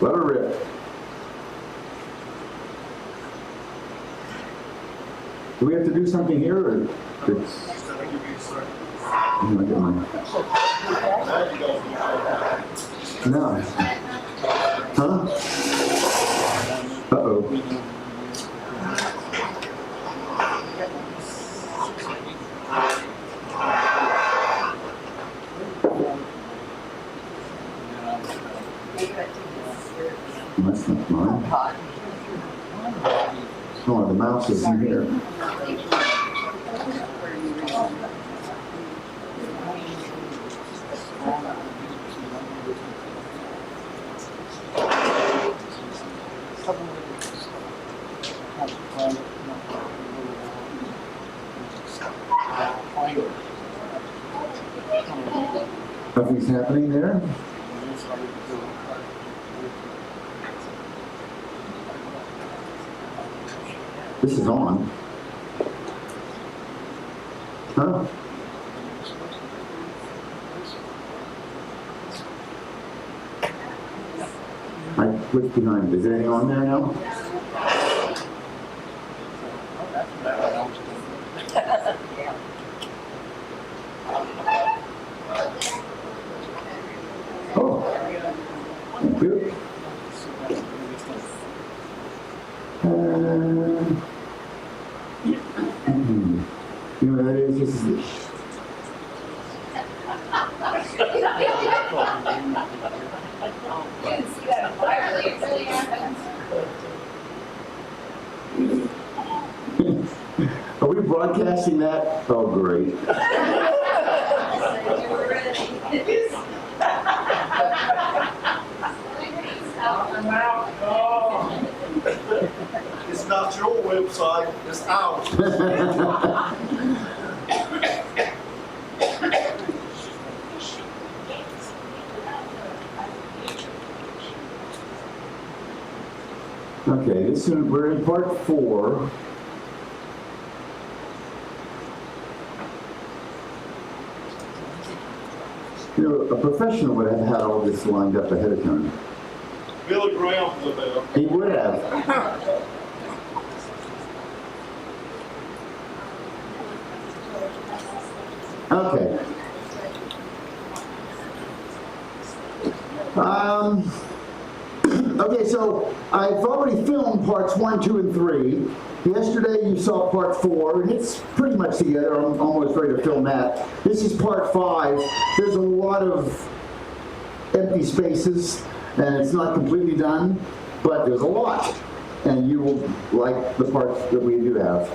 Let her rip. Do we have to do something here, or it's... No. Huh? Uh-oh. That's not mine. Oh, the mouse is in here. Nothing's happening there? This is on. Huh? I clicked behind it. Is there anything on there now? Oh. Thank you. You know what that is? This is it. Are we broadcasting that? Oh, great. It's not your website, it's ours. Okay, we're in part 4. You know, a professional would have had all this lined up ahead of time. Billy Graham would have. He would have. Okay. Okay, so I've already filmed parts 1, 2, and 3. Yesterday you saw part 4, and it's pretty much together. I'm almost ready to film that. This is part 5. There's a lot of empty spaces, and it's not completely done, but there's a lot. And you will like the parts that we do have.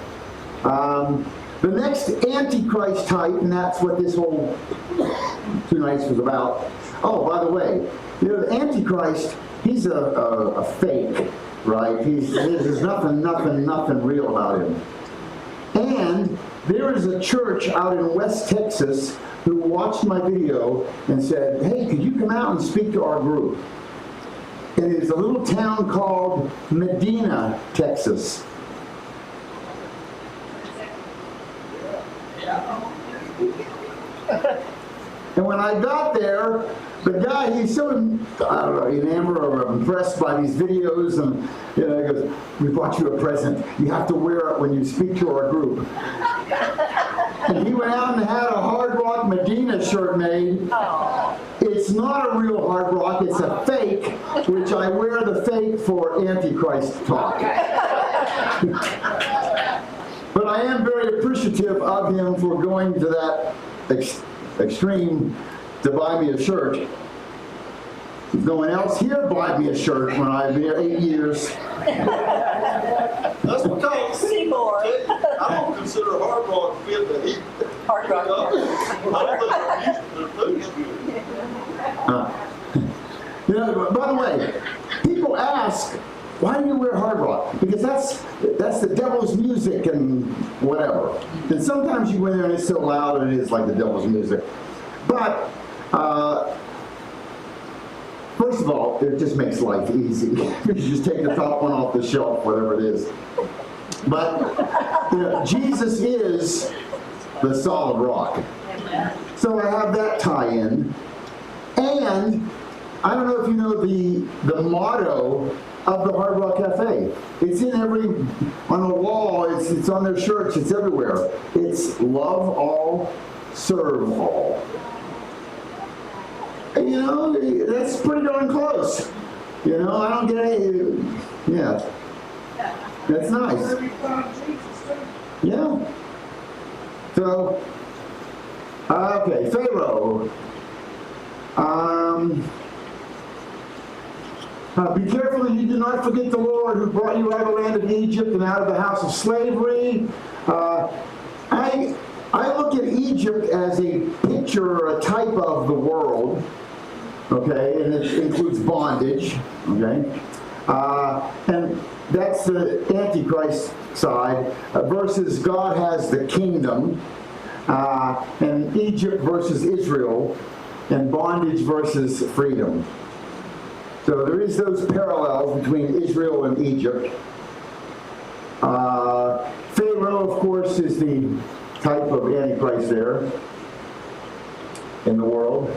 The next Antichrist type, and that's what this whole 2 nights was about. Oh, by the way, you know, the Antichrist, he's a fake, right? There's nothing real about him. And there is a church out in West Texas who watched my video and said, hey, could you come out and speak to our group? It is a little town called Medina, Texas. And when I got there, the guy, he's so, I don't know, enamored or impressed by these videos, and you know, he goes, we brought you a present. You have to wear it when you speak to our group. And he went out and had a Hard Rock Medina shirt made. It's not a real Hard Rock, it's a fake, which I wear the fake for Antichrist talk. But I am very appreciative of him for going to that extreme to buy me a shirt. No one else here bought me a shirt when I've been here 8 years. That's because I don't consider Hard Rock fit to eat. Hard Rock. I don't think their food's good. You know, by the way, people ask, why do you wear Hard Rock? Because that's the devil's music and whatever. And sometimes you go in there and it's so loud and it is like the devil's music. But first of all, it just makes life easy. You just take the top one off the shelf, whatever it is. But you know, Jesus is the solid rock. So I have that tie-in. And I don't know if you know the motto of the Hard Rock Cafe. It's in on the wall, it's on their shirts, it's everywhere. It's love all, serve all. And, you know, that's pretty darn close. You know, I don't get any, yeah. That's nice. Yeah. So, okay, Pharaoh. Be careful that you do not forget the Lord who brought you out of the land of Egypt and out of the house of slavery. I look at Egypt as a picture or a type of the world, okay, and it includes bondage, okay, and that's the Antichrist side, versus God has the kingdom, and Egypt versus Israel, and bondage versus freedom. So there is those parallels between Israel and Egypt. Pharaoh, of course, is the type of Antichrist there in the world.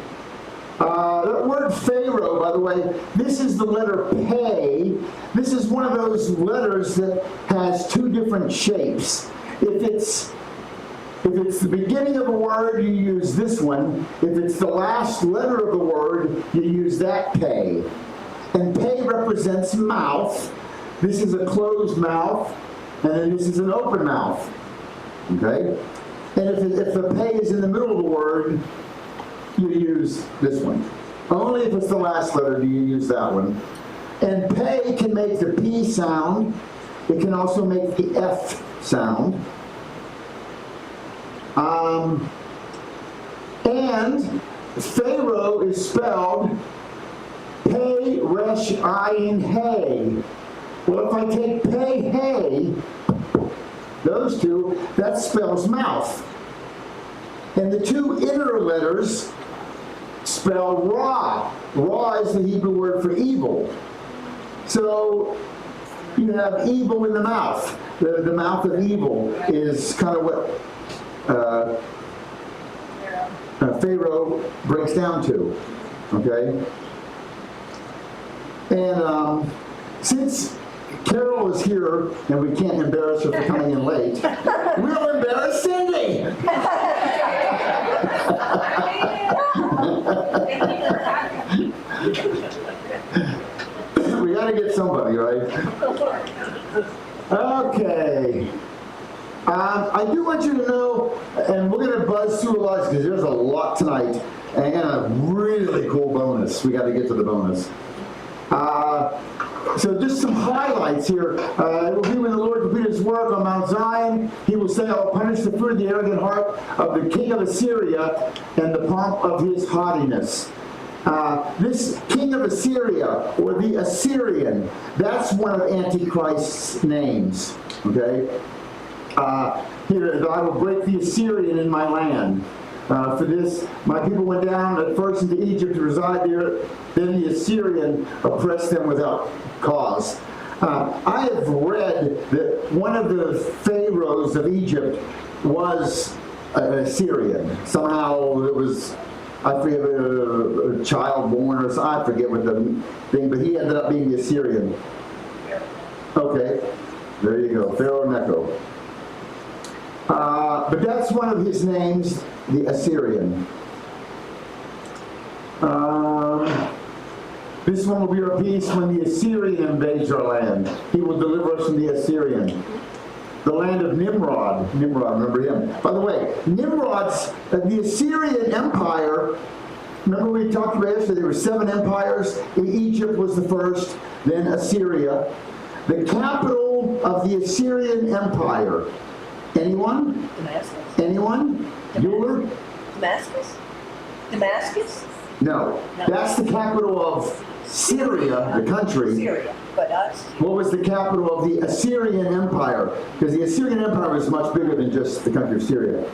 That word Pharaoh, by the way, this is the letter Pei. This is one of those letters that has two different shapes. If it's the beginning of a word, you use this one. If it's the last letter of the word, you use that Pei. And Pei represents mouth. This is a closed mouth, and then this is an open mouth. Okay? And if the Pei is in the middle of the word, you use this one. Only if it's the last letter do you use that one. And Pei can make the P sound. It can also make the F sound. And Pharaoh is spelled Pei, Resh, Ayin, Hey. Well, if I take Pei, Hey, those two, that spells mouth. And the two inner letters spell Ra. Ra is the Hebrew word for evil. So you have evil in the mouth. The mouth of evil is kind of what Pharaoh breaks down to. Okay? And since Carol is here and we can't embarrass her for coming in late, we'll embarrass Cindy! We gotta get somebody, right? Okay. I do want you to know, and we're going to buzz through a lot because there's a lot tonight, and a really cool bonus. We got to get to the bonus. So just some highlights here. It will be when the Lord complete his work on Mount Zion. He will say, I will punish the fruit of the arrogant heart of the king of Assyria and the pomp of his haughtiness. This king of Assyria, or the Assyrian, that's one of Antichrist's names. Okay? Here, I will break the Assyrian in my land. For this, my people went down at first into Egypt to reside there. Then the Assyrian oppressed them without cause. I have read that one of the pharaohs of Egypt was an Assyrian. Somehow it was, I forget, a child born, or I forget what the thing, but he ended up being the Assyrian. Okay, there you go, Pharaoh Necho. But that's one of his names, the Assyrian. This one will be our peace when the Assyrian invades our land. He will deliver us from the Assyrian. The land of Nimrod. Nimrod, remember him. By the way, Nimrod's, the Assyrian Empire, remember we talked about yesterday, there were 7 empires. Egypt was the first, then Assyria. The capital of the Assyrian Empire. Anyone? Damascus. Anyone? Bueller? Damascus? Damascus? No. That's the capital of Syria, the country. Syria. But us? What was the capital of the Assyrian Empire? Because the Assyrian Empire was much bigger than just the country of Syria.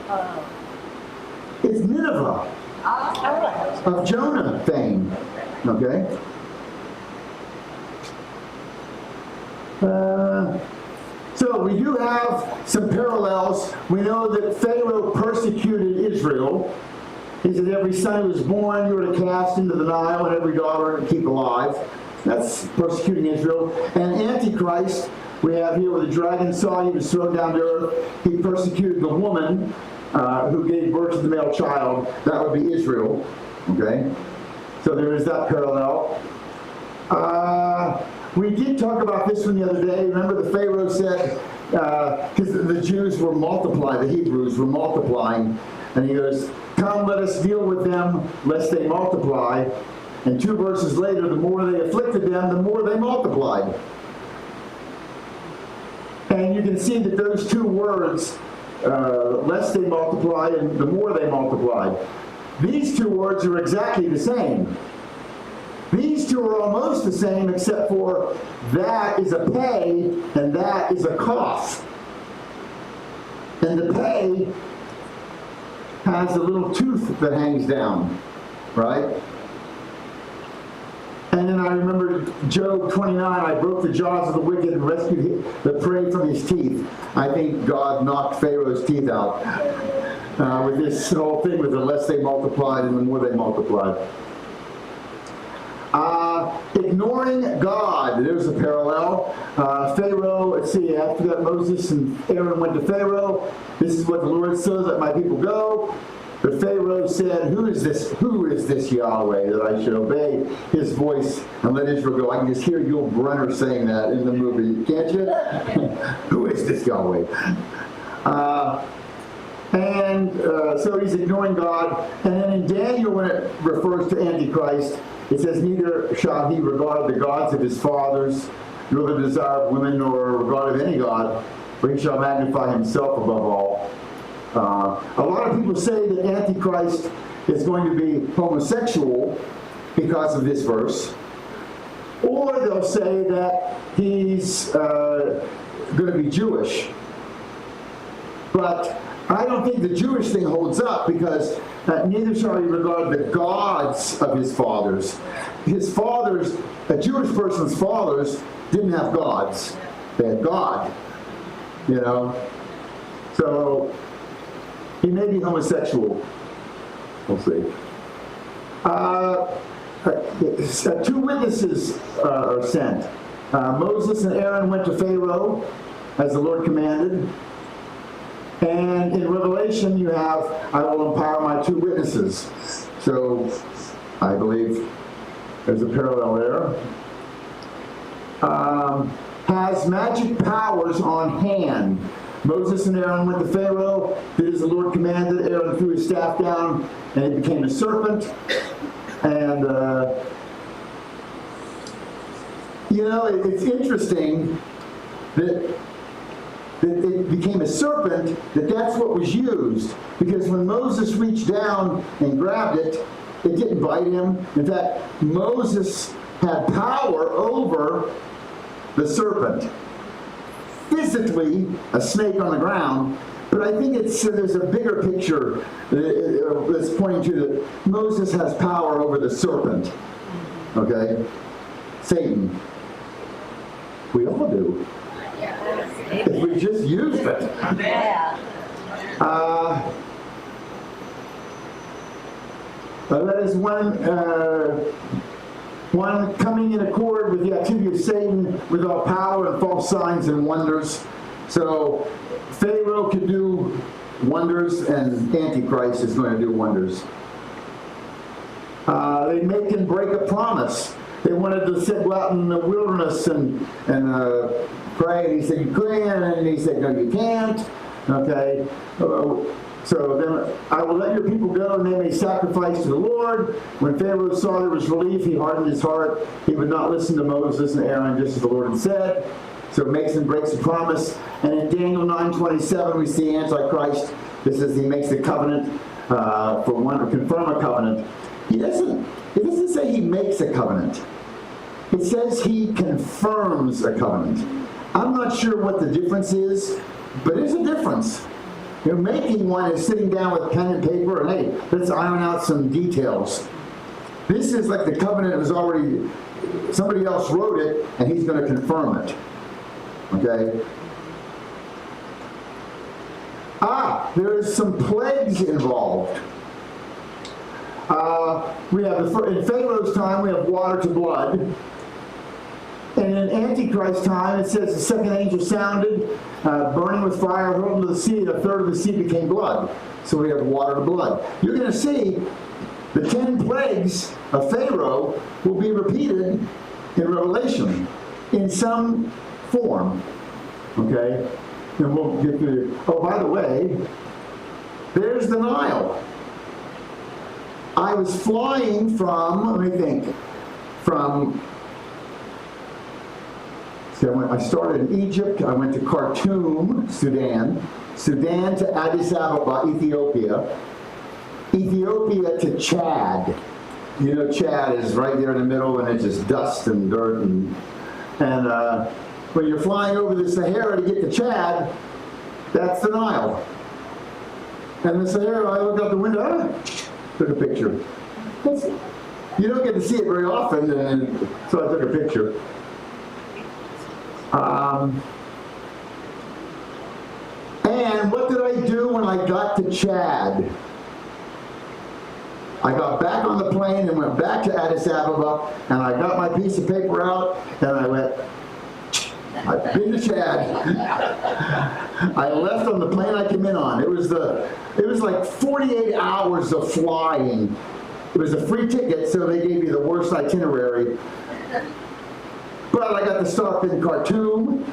It's Nineveh, of Jonah fame. Okay? So we do have some parallels. We know that Pharaoh persecuted Israel. He said, every son who was born you were to cast into the Nile, and every daughter to keep alive. That's persecuting Israel. And Antichrist, we have here where the dragon saw he was thrown down to earth. He persecuted the woman who gave birth to the male child. That would be Israel. Okay? So there is that parallel. We did talk about this one the other day. Remember the Pharaoh said, because the Jews were multiplying, the Hebrews were multiplying, and he goes, come, let us deal with them, lest they multiply. And 2 verses later, the more they afflicted them, the more they multiplied. And you can see that those 2 words, lest they multiply and the more they multiplied, these 2 words are exactly the same. These 2 are almost the same, except for that is a pay and that is a cost. And the pay has a little tooth that hangs down, right? And then I remember Job 29, I broke the jaws of the wicked and rescued the prey from his teeth. I think God knocked Pharaoh's teeth out with this whole thing with the less they multiplied and the more they multiplied. Ignoring God, there's a parallel. Pharaoh, let's see, after that Moses and Aaron went to Pharaoh. This is what the Lord says, let my people go. But Pharaoh said, who is this Yahweh that I should obey his voice and let Israel go? I can just hear Yul Brynner saying that in the movie, can't you? Who is this Yahweh? So he's ignoring God. And then in Daniel, when it refers to Antichrist, it says, neither shall he regard the gods of his fathers, nor the desire of women, nor regard of any god, for he shall magnify himself above all. A lot of people say that Antichrist is going to be homosexual because of this verse. Or they'll say that he's going to be Jewish. But I don't think the Jewish thing holds up because neither shall he regard the gods of his fathers. His fathers, a Jewish person's fathers, didn't have gods. They had God. You know? So he may be homosexual. We'll see. 2 witnesses are sent. Moses and Aaron went to Pharaoh as the Lord commanded. And in Revelation you have, I will empower my 2 witnesses. So I believe there's a parallel there. Has magic powers on hand. Moses and Aaron went to Pharaoh, did as the Lord commanded. Aaron threw his staff down, and it became a serpent. And, it's interesting that it became a serpent, that's what was used. Because when Moses reached down and grabbed it, it didn't bite him. In fact, Moses had power over the serpent. Physically, a snake on the ground, but I think there's a bigger picture that's pointing to that Moses has power over the serpent. Okay? Satan. We all do. If we just used it. Yeah. That is one coming in accord with the activity of Satan with all power and false signs and wonders. So Pharaoh could do wonders and Antichrist is going to do wonders. They make and break a promise. They wanted to go out in the wilderness and pray. And he said, you can. And he said, no, you can't. Okay. So then I will let your people go and they may sacrifice to the Lord. When Pharaoh saw there was relief, he hardened his heart. He would not listen to Moses and Aaron just as the Lord had said. So it makes and breaks a promise. And in Daniel 9:27 we see Antichrist. This is he makes a covenant for one to confirm a covenant. It doesn't say he makes a covenant. It says he confirms a covenant. I'm not sure what the difference is, but there's a difference. You're making one is sitting down with pen and paper and hey, let's iron out some details. This is like the covenant was already, somebody else wrote it and he's going to confirm it. Okay? There's some plagues involved. We have in Pharaoh's time, we have water to blood. And in Antichrist time, it says the second angel sounded, burning with fire, hurled into the sea, and a third of the sea became blood. So we have water to blood. You're going to see the 10 plagues of Pharaoh will be repeated in Revelation in some form. Okay? And we'll get through. Oh, by the way, there's the Nile. I was flying from, let me think, I started in Egypt, I went to Khartoum, Sudan to Addis Ababa, Ethiopia to Chad. You know, Chad is right there in the middle, and it's just dust and dirt, and when you're flying over the Sahara to get to Chad, that's the Nile. And the Sahara, I looked out the window, took a picture. You don't get to see it very often, and so I took a picture. And what did I do when I got to Chad? I got back on the plane and went back to Addis Ababa, and I got my piece of paper out, and I went, I've been to Chad. I left on the plane I came in on. It was like 48 hours of flying. It was a free ticket, so they gave you the worst itinerary. But I got to stop in Khartoum,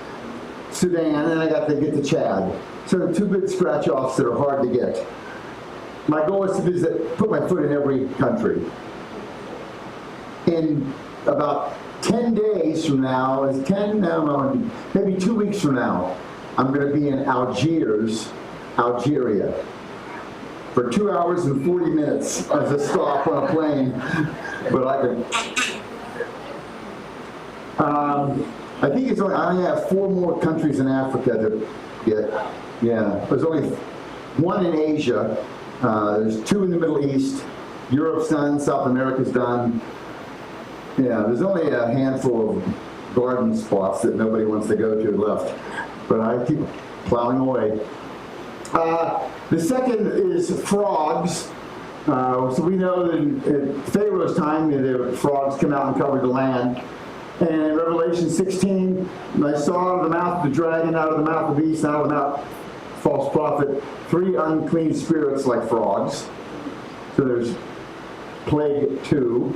Sudan, and I got to get to Chad. So 2 good scratch-offs that are hard to get. My goal is to put my foot in every country. In about 10 days from now, maybe 2 weeks from now, I'm going to be in Algiers, Algeria, for 2 hours and 40 minutes as a stop on a plane. But I can. I think I only have 4 more countries in Africa to get. Yeah, there's only 1 in Asia. There's 2 in the Middle East. Europe's done. South America's done. Yeah, there's only a handful of garden spots that nobody wants to go to left. But I keep plowing away. The second is frogs. So we know that in Pharaoh's time, the frogs come out and cover the land. And in Revelation 16, I saw out of the mouth of the dragon, out of the mouth of the beast, out of the mouth of the false prophet, 3 unclean spirits like frogs. So there's plague 2.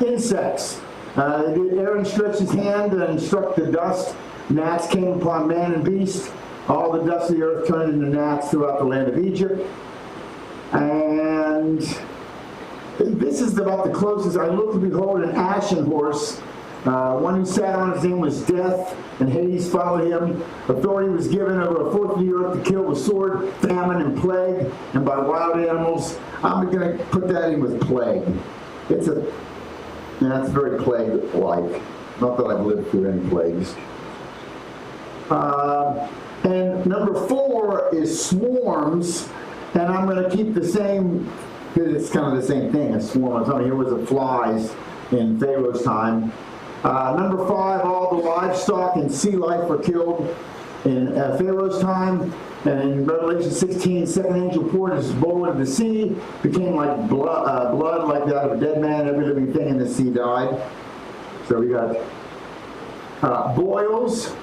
Insects. Aaron stretched his hand and struck the dust. Gnats came upon man and beast. All the dust of the earth turned into gnats throughout the land of Egypt. And this is about the closest. I looked and behold an ashen horse. One who sat on his name was Death, and Hades followed him. Authority was given over 1/4 of the earth to kill with sword, famine, and plague, and by wild animals. I'm going to put that in with plague. It's very plague-like. Not that I've lived through any plagues. And number 4 is swarms, and I'm going to keep the same, because it's kind of the same thing, a swarm. I was telling you, here was the flies in Pharaoh's time. Number 5, all the livestock and sea life were killed in Pharaoh's time. And in Revelation 16, second angel poured his bowl into the sea, became like blood like that of a dead man. Every living thing in the sea died. So we got boils.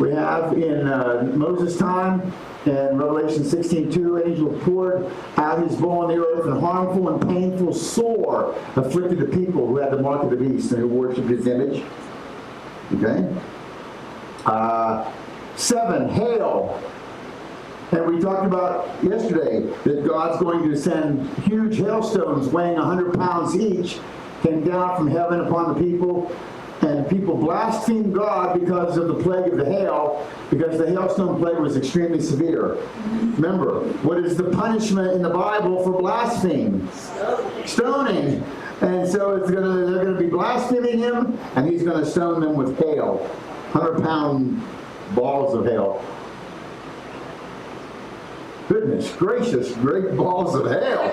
We have in Moses' time, in Revelation 16:2, angel poured out his bowl on the earth, and harmful and painful sore afflicted the people who had the mark of the beast and who worshipped his image. Okay? 7, hail. And we talked about yesterday that God's going to send huge hailstones weighing 100 pounds each, came down from heaven upon the people. And people blasphemed God because of the plague of the hail, because the hailstone plague was extremely severe. Remember, what is the punishment in the Bible for blaspheme? Stoning. And so they're going to be blaspheming him, and he's going to stone them with hail. 100-pound balls of hail. Goodness gracious, great balls of hail.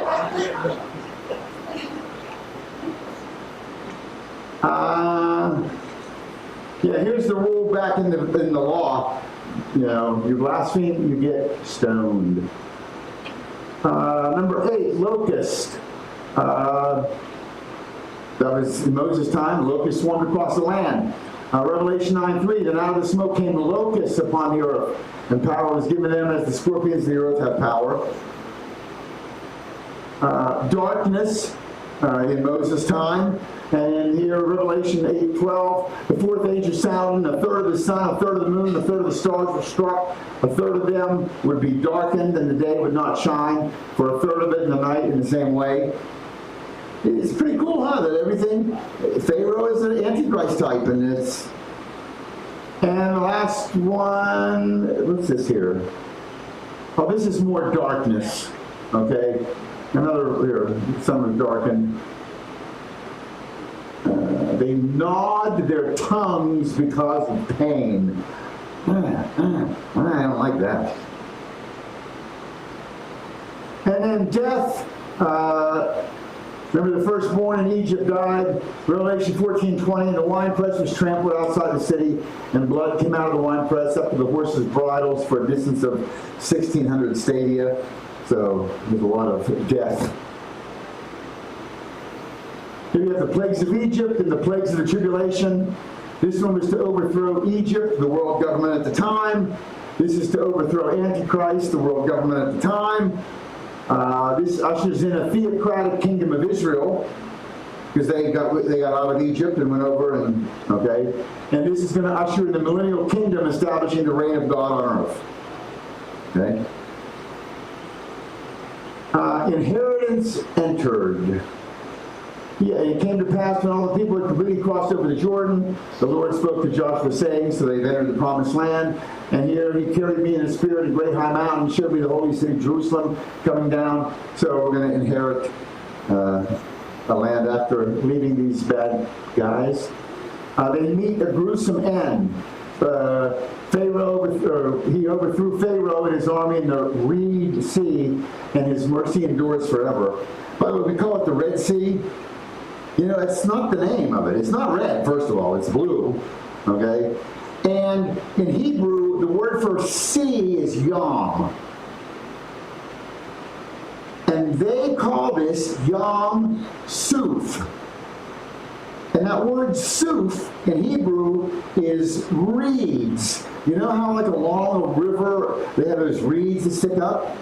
Yeah, here's the rule back in the law. You know, you blaspheme, you get stoned. Number 8, locust. That was in Moses' time. Locusts swarmed across the land. Revelation 9:3, then out of the smoke came locusts upon the earth, and power was given them as the scorpions of the earth have power. Darkness in Moses' time. And here, Revelation 8:12, the fourth angel sounded, a third of the sun, a third of the moon, a third of the stars were struck. A third of them would be darkened, and the day would not shine, for a third of it in the night in the same way. It's pretty cool, huh, that everything, Pharaoh is an Antichrist type, and it's... And the last one, what's this here? Oh, this is more darkness, okay? Another, here, some are darkened. They gnawed their tongues because of pain. I don't like that. And then death, remember the firstborn in Egypt died. Revelation 14:20, and the winepress was trampled outside the city, and blood came out of the winepress up to the horses' bridles for a distance of 1,600 stadia. So there's a lot of death. Here you have the plagues of Egypt and the plagues of the tribulation. This one was to overthrow Egypt, the world government at the time. This is to overthrow Antichrist, the world government at the time. This ushers in a theocratic kingdom of Israel, because they got out of Egypt and went over, and okay. And this is going to usher in the millennial kingdom, establishing the reign of God on earth. Okay. Inheritance entered. Yeah, it came to pass when all the people had completely crossed over the Jordan, the Lord spoke to Joshua, saying, so they've entered the promised land. And here he carried me in a spirit in a great high mountain, showed me the holy city Jerusalem coming down. So we're going to inherit a land after leaving these bad guys. They meet a gruesome end. He overthrew Pharaoh and his army in the Reed Sea, and his mercy endures forever. By the way, we call it the Red Sea. You know, it's not the name of it. It's not red, first of all. It's blue, okay? And in Hebrew, the word for sea is yam. And they call this Yam Suf. And that word Suf in Hebrew is reeds. You know how like along a river they have those reeds that stick up?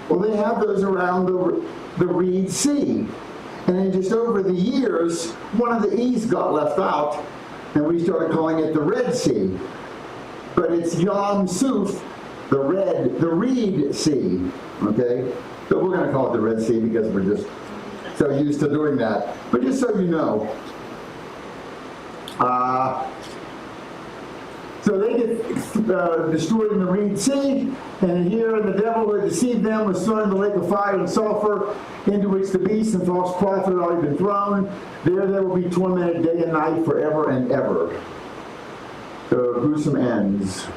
Well, they have those around the Reed Sea. And then just over the years, one of the E's got left out, and we started calling it the Red Sea. But it's Yam Suf, the Reed Sea, okay? So we're going to call it the Red Sea because we're just so used to doing that. But just so you know, so they get destroyed in the Reed Sea, and here the devil who had deceived them was thrown in the lake of fire and sulfur, into which the beast and false prophet had already been thrown. There they will be tormented day and night forever and ever. So gruesome ends.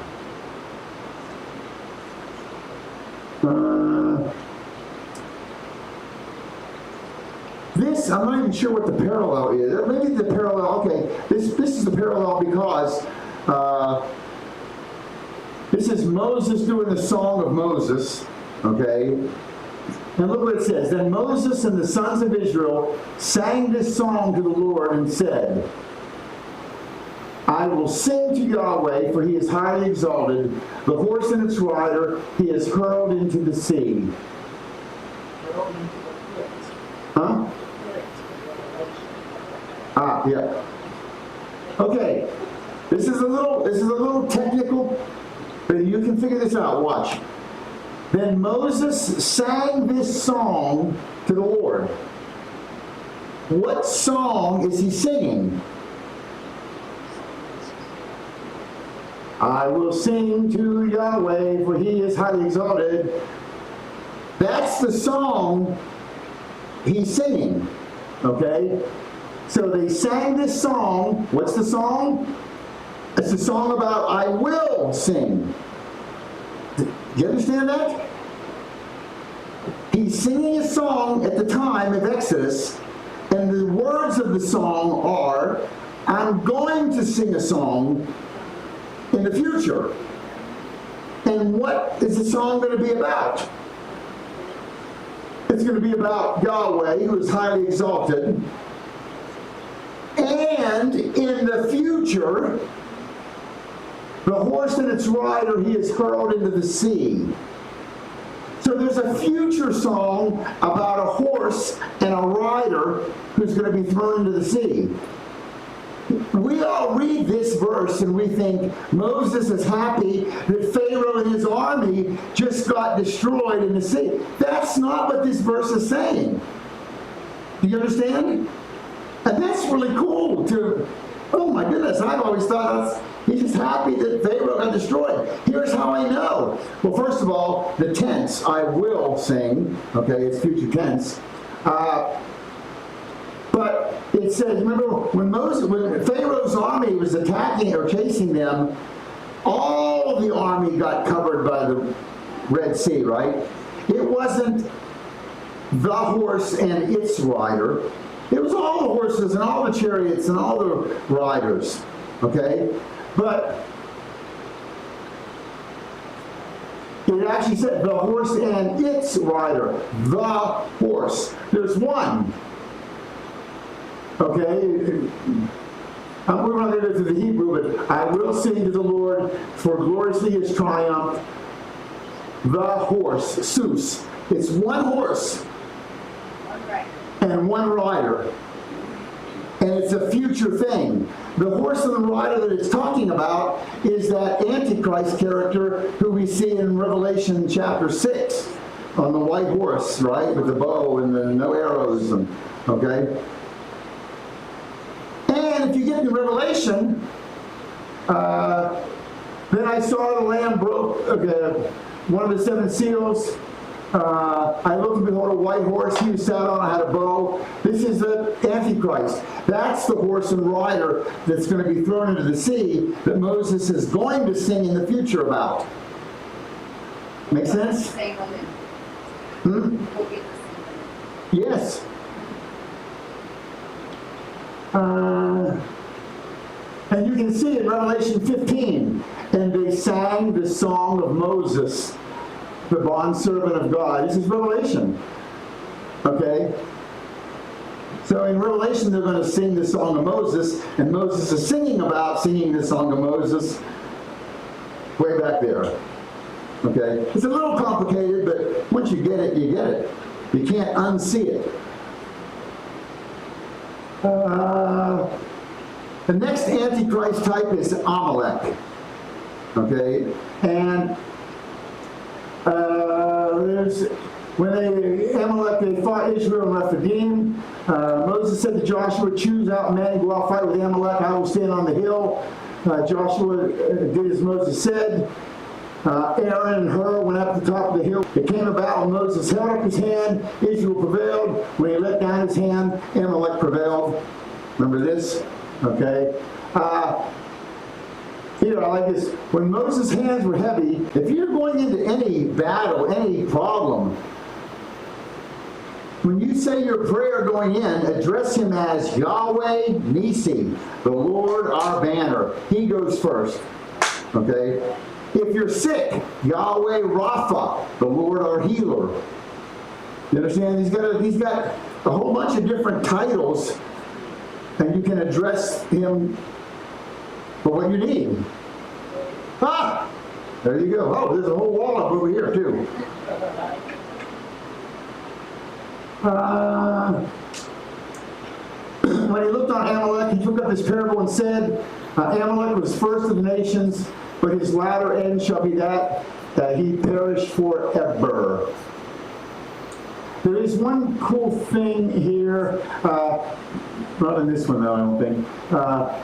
This, I'm not even sure what the parallel is. Maybe the parallel, okay, this is the parallel because this is Moses doing the Song of Moses, okay? And look what it says. Then Moses and the sons of Israel sang this song to the Lord and said, I will sing to Yahweh, for he is highly exalted. The horse and its rider he has hurled into the sea. Huh? Ah, yeah. Okay. This is a little technical, but you can figure this out. Watch. Then Moses sang this song to the Lord. What song is he singing? I will sing to Yahweh, for he is highly exalted. That's the song he's singing. Okay? So they sang this song. What's the song? It's a song about I will sing. Do you understand that? He's singing a song at the time of Exodus, and the words of the song are, I'm going to sing a song in the future. And what is the song going to be about? It's going to be about Yahweh, who is highly exalted. And in the future, the horse and its rider he is hurled into the sea. So there's a future song about a horse and a rider who's going to be thrown into the sea. We all read this verse and we think Moses is happy that Pharaoh and his army just got destroyed in the sea. That's not what this verse is saying. Do you understand? And that's really cool to, oh my goodness, I've always thought he's just happy that Pharaoh got destroyed. Here's how I know. Well, first of all, the tense, I will sing, okay, it's future tense. But it says, remember when Pharaoh's army was attacking or chasing them, all the army got covered by the Red Sea, right? It wasn't the horse and its rider. It was all the horses and all the chariots and all the riders, okay? But it actually said the horse and its rider, the horse. There's one. Okay, we're not going to go through the Hebrew, but I will sing to the Lord, for gloriously his triumph. The horse, Sus. It's one horse and one rider. And it's a future thing. The horse and the rider that it's talking about is that Antichrist character who we see in Revelation chapter 6 on the white horse, right? With the bow and the no arrows, and okay? And if you get into Revelation, then I saw the Lamb broke one of the seven seals. I looked and behold a white horse. He who sat on it had a bow. This is the Antichrist. That's the horse and rider that's going to be thrown into the sea that Moses is going to sing in the future about. Make sense? Yes. And you can see in Revelation 15, and they sang the song of Moses, the bondservant of God. This is Revelation. Okay? So in Revelation, they're going to sing the song of Moses, and Moses is singing the song of Moses way back there. Okay? It's a little complicated, but once you get it, you get it. You can't unsee it. The next Antichrist type is Amalek. Okay? And Amalek, they fought Israel and Rephidim. Moses said to Joshua, choose out men and go out fight with Amalek. I will stand on the hill. Joshua did as Moses said. Aaron and Hur went up to the top of the hill. It came about when Moses held up his hand, Israel prevailed. When he let down his hand, Amalek prevailed. Remember this? Okay. Here, I like this. When Moses' hands were heavy, if you're going into any battle, any problem, when you say your prayer going in, address him as Yahweh Nisi, the Lord our banner. He goes first. Okay? If you're sick, Yahweh Rapha, the Lord our healer. You understand? He's got a whole bunch of different titles, and you can address him for what you need. Ah! There you go. Oh, there's a whole wall up over here, too. When he looked on Amalek, he took up his parable and said, Amalek was first of the nations, but his latter end shall be that he perished forever. There is one cool thing here, not in this one though, I don't think.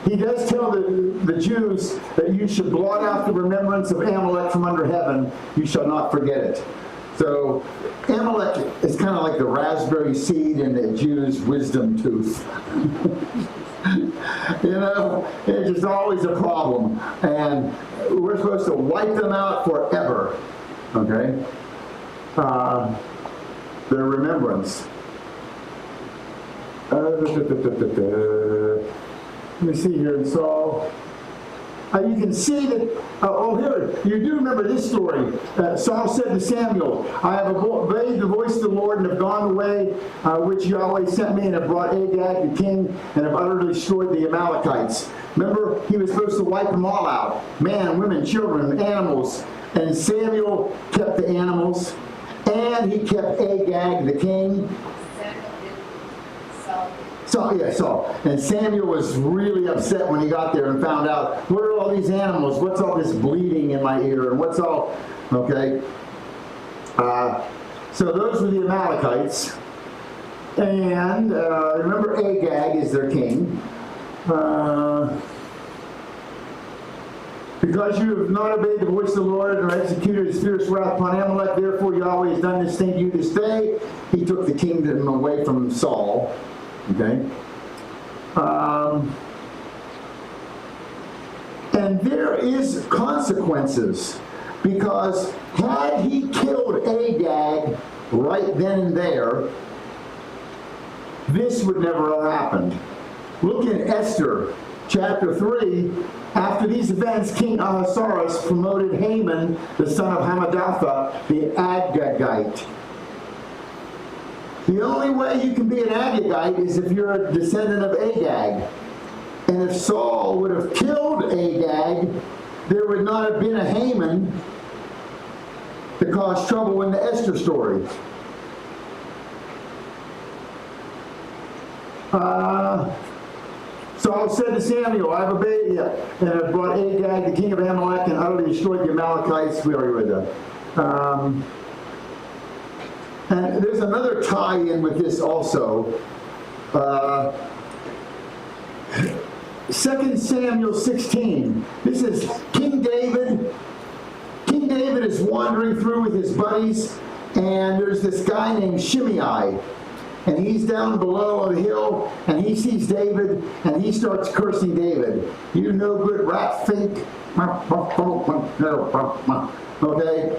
He does tell the Jews that you should blot out the remembrance of Amalek from under heaven. You shall not forget it. So Amalek is kind of like the raspberry seed in the Jews' wisdom tooth. You know, it's just always a problem. And we're supposed to wipe them out forever. Okay? Their remembrance. Let me see here. So, you can see that, here, you do remember this story. Saul said to Samuel, I have obeyed the voice of the Lord and have gone the way which Yahweh sent me and have brought Agag the king and have utterly destroyed the Amalekites. Remember, he was supposed to wipe them all out. Man, women, children, animals. And Samuel kept the animals and he kept Agag the king. Saul. And Samuel was really upset when he got there and found out, what are all these animals? What's all this bleeding in my ear? And what's all, okay. So those were the Amalekites. And remember, Agag is their king. Because you have not obeyed the voice of the Lord and executed his fierce wrath upon Amalek, therefore Yahweh has done this thing to you this day. He took the kingdom away from Saul. Okay? And there is consequences, because had he killed Agag right then and there, this would never have happened. Look in Esther chapter 3. After these events, King Ahasuerus promoted Haman, the son of Hammedatha, the Agagite. The only way you can be an Agagite is if you're a descendant of Agag. And if Saul would have killed Agag, there would not have been a Haman to cause trouble in the Esther story. Saul said to Samuel, I've obeyed you, and have brought Agag, the king of Amalek, and utterly destroyed the Amalekites. We already read that. And there's another tie-in with this also. 2 Samuel 16. This is King David. King David is wandering through with his buddies, and there's this guy named Shimei. And he's down below on the hill, and he sees David, and he starts cursing David. You no good rat fink. Okay?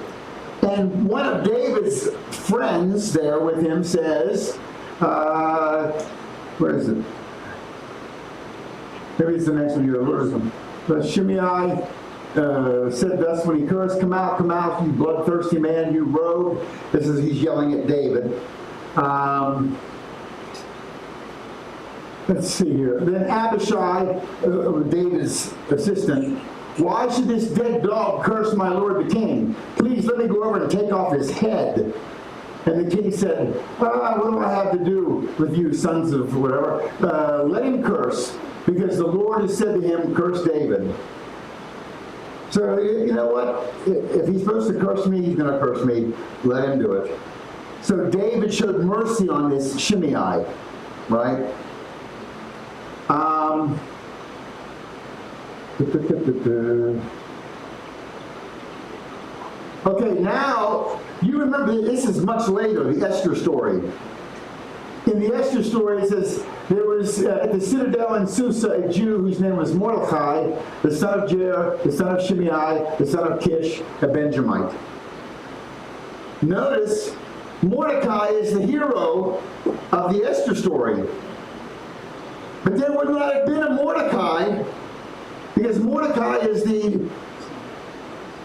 And one of David's friends there with him says, where is it? Maybe it's the next one. Shimei said thus when he cursed, come out, you bloodthirsty man, you rogue. This is, he's yelling at David. Let's see here. Then Abishai, David's assistant, why should this dead dog curse my lord the king? Please let me go over and take off his head. And the king said, what do I have to do with you, sons of whatever? Let him curse, because the Lord has said to him, curse David. So, you know what? If he's supposed to curse me, he's going to curse me. Let him do it. So David showed mercy on this Shimei, right? Okay, now, you remember, this is much later, the Esther story. In the Esther story, it says, there was at the citadel in Susa a Jew whose name was Mordecai, the son of Jair, the son of Shimei, the son of Kish, a Benjamite. Notice, Mordecai is the hero of the Esther story. But there would not have been a Mordecai, because Mordecai is the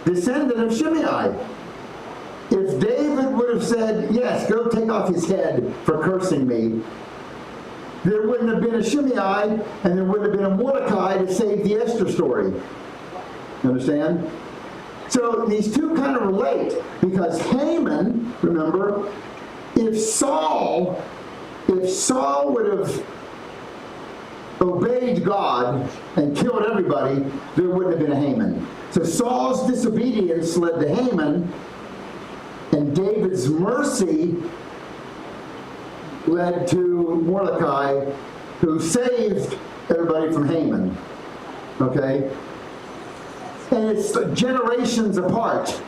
descendant of Shimei. If David would have said, yes, go take off his head for cursing me, there wouldn't have been a Shimei, and there wouldn't have been a Mordecai to save the Esther story. Understand? So these two kind of relate, because Haman, remember, if Saul would have obeyed God and killed everybody, there wouldn't have been a Haman. So Saul's disobedience led to Haman, and David's mercy led to Mordecai, who saved everybody from Haman. Okay? And it's generations apart.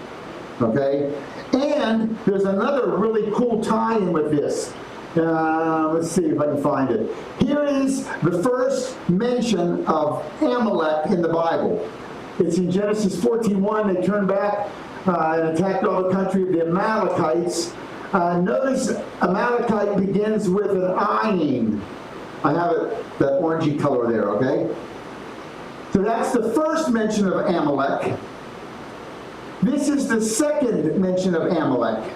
Okay? And there's another really cool tie-in with this. Let's see if I can find it. Here is the first mention of Amalek in the Bible. It's in Genesis 14:1. They turned back and attacked all the country of the Amalekites. Notice Amalekite begins with an ayin. I have it, that orangey color there, okay? So that's the first mention of Amalek. This is the second mention of Amalek.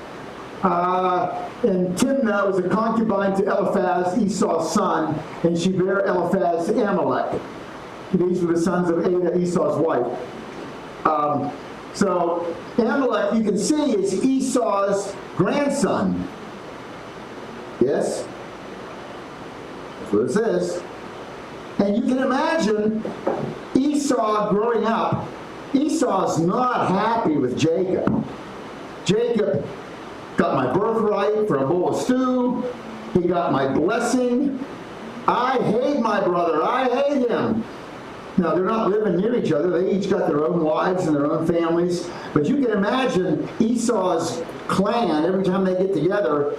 And Timnah was a concubine to Eliphaz, Esau's son, and she bare Eliphaz to Amalek. These were the sons of Ada, Esau's wife. So Amalek, you can see, is Esau's grandson. Yes? That's what it says. And you can imagine Esau growing up. Esau's not happy with Jacob. Jacob got my birthright for a bowl of stew. He got my blessing. I hate my brother. I hate him. Now, they're not living near each other. They each got their own wives and their own families. But you can imagine Esau's clan, every time they get together,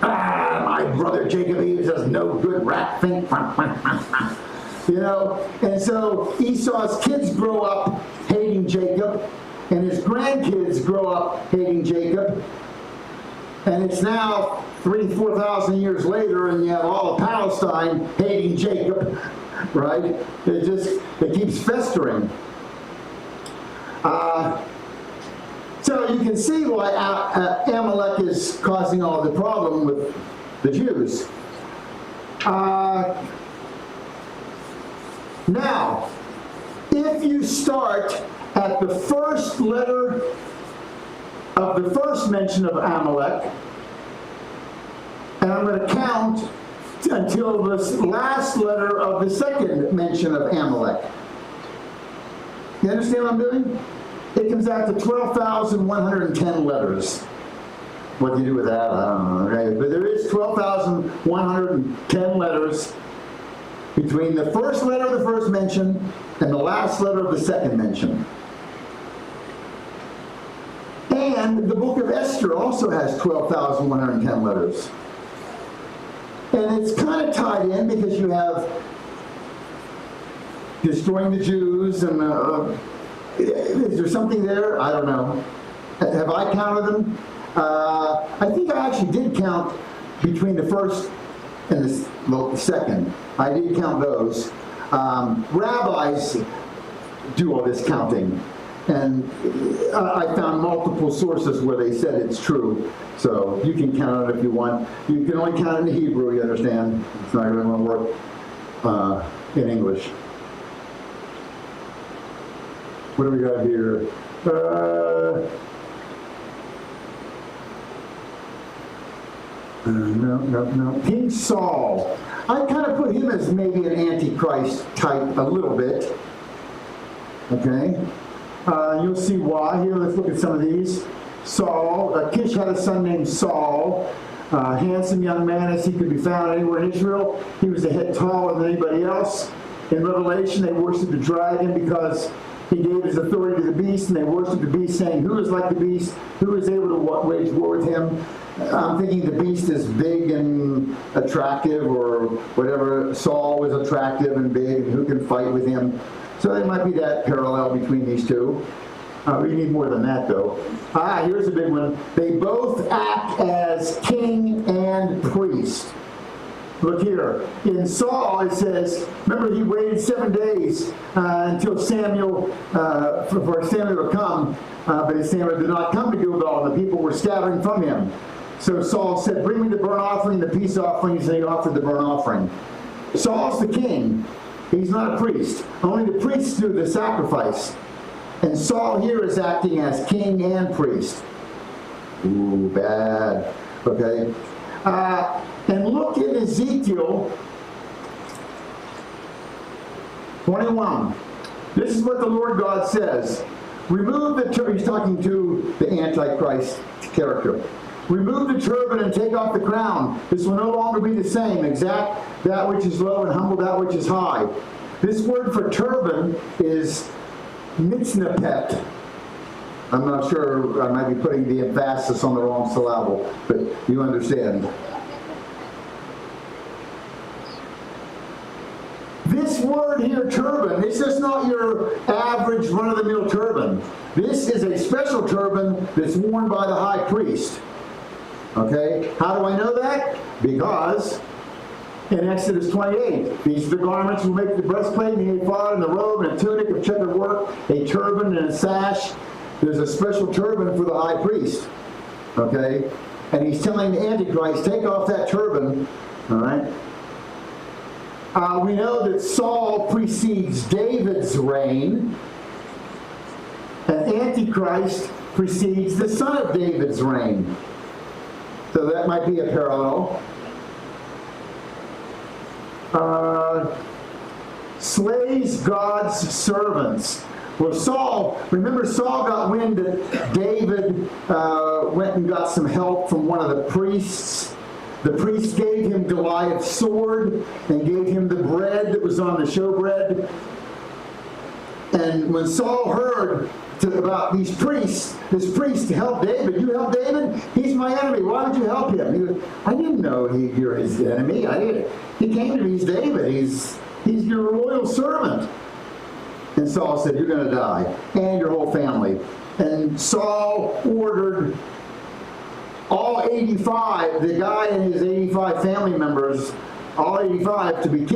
my brother Jacob, he was just no good rat thing. You know? And so Esau's kids grow up hating Jacob, and his grandkids grow up hating Jacob. And it's now 3,000 to 4,000 years later, and you have all of Palestine hating Jacob, right? It keeps festering. So you can see why Amalek is causing all the problem with the Jews. Now, if you start at the first letter of the first mention of Amalek, and I'm going to count until the last letter of the second mention of Amalek. You understand what I'm doing? It comes out to 12,110 letters. What do you do with that? I don't know. Okay? But there is 12,110 letters between the first letter of the first mention and the last letter of the second mention. And the book of Esther also has 12,110 letters. And it's kind of tied in because you have destroying the Jews and is there something there? I don't know. Have I counted them? I think I actually did count between the first and the second. I did count those. Rabbis do all this counting. And I found multiple sources where they said it's true. So you can count it if you want. You can only count it in Hebrew, you understand. It's not going to work in English. What do we got here? No. King Saul. I kind of put him as maybe an antichrist type a little bit. Okay? You'll see why. Here, let's look at some of these. Saul. Kish had a son named Saul. Handsome young man as he could be found anywhere in Israel. He was a head taller than anybody else. In Revelation, they worshipped the dragon because he gave his authority to the beast, and they worshipped the beast, saying, who is like the beast? Who is able to wage war with him? I'm thinking the beast is big and attractive, or whatever. Saul was attractive and big, and who can fight with him? So there might be that parallel between these two. We need more than that, though. Here's a big one. They both act as king and priest. Look here. In Saul, it says, remember he waited 7 days until Samuel, for Samuel to come, but Samuel did not come to Gilgal, and the people were scattering from him. So Saul said, bring me the burnt offering, the peace offerings, and he offered the burnt offering. Saul's the king. He's not a priest. Only the priests do the sacrifice. And Saul here is acting as king and priest. Ooh, bad. Okay. And look in Ezekiel 21. This is what the Lord God says. Remove the turban. He's talking to the Antichrist character. Remove the turban and take off the crown. This will no longer be the same. Exact that which is low and humble that which is high. This word for turban is mitznapet. I'm not sure, I might be putting the emphasis on the wrong syllable, but you understand. This word here, turban, it's just not your average run-of-the-mill turban. This is a special turban that's worn by the high priest. Okay? How do I know that? Because in Exodus 28, these are the garments will make the breastplate, and the ephod, and the robe, and the tunic, artwork, a turban and a sash. There's a special turban for the high priest. Okay? And he's telling the Antichrist, take off that turban. All right? We know that Saul precedes David's reign, and Antichrist precedes the son of David's reign. So that might be a parallel. Slays God's servants. Well, remember Saul got wind that David went and got some help from one of the priests. The priest gave him Goliath's sword and gave him the bread that was on the showbread. And when Saul heard about these priests, this priest helped David. You help David? He's my enemy. Why would you help him? He goes, I didn't know you're his enemy. I didn't. He came to me. He's David. He's your loyal servant. And Saul said, you're going to die, and your whole family. And Saul ordered all 85, the guy and his 85 family members, all 85 to be killed.